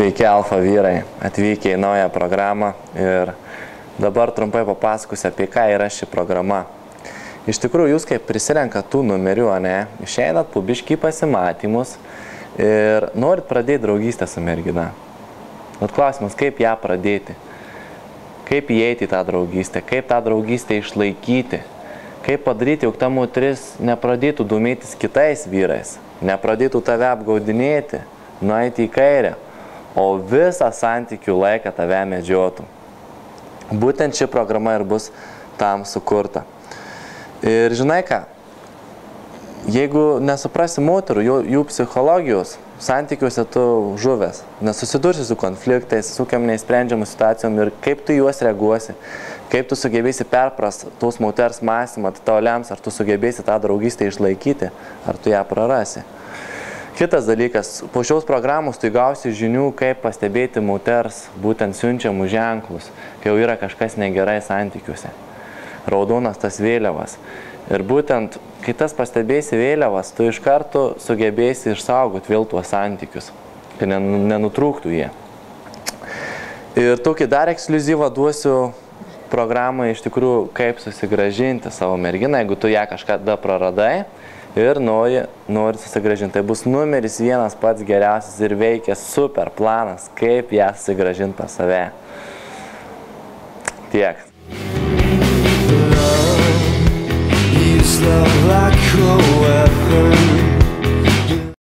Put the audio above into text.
Sveiki alfa vyrai, atvykę į naują programą ir dabar trumpai papasakosiu, apie ką yra ši programa. Iš tikrųjų, jūs kaip prisirenkat tų numerių, išeinat po biškį pasimatymus ir norit pradėti draugystę su mergina. Vat klausimas, kaip ją pradėti, kaip įeiti į tą draugystę, kaip tą draugystę išlaikyti, kaip padaryti, jog ta moteris nepradėtų domėtis kitais vyrais, nepradėtų tave apgaudinėti, nueiti į kairę, o visą santykių laiką tave medžiotų. Būtent ši programa ir bus tam sukurta. Ir žinai ką, jeigu nesuprasi moterų, jų psichologijos, santykiuose tu žuvęs, nesusidursi su konfliktais, su kokiam neįsprendžiamų situacijom ir kaip tu juos reaguosi, kaip tu sugebėsi perprast tos moters mąstymą, tai tau lems, ar tu sugebėsi tą draugystę išlaikyti, ar tu ją prarasi. Kitas dalykas, po šios programos tu gausi žinių, kaip pastebėti moters būtent siunčiamų ženklus, kai jau yra kažkas negerai santykiuose. Raudonas tas vėliavas. Ir būtent, kai tas pastebėsi vėliavas, tu iš karto sugebėsi išsaugoti vėl tuos santykius, kad nenutrūktų jie. Ir tokį dar ekskliuzyvą duosiu programą iš tikrųjų, kaip susigrąžinti savo merginą, jeigu tu ją kažkada praradai ir nori susigrąžinti. Tai bus numeris 1 pats geriausias ir veikia super planas, kaip ją susigrąžinti pas save. Tiek. Love like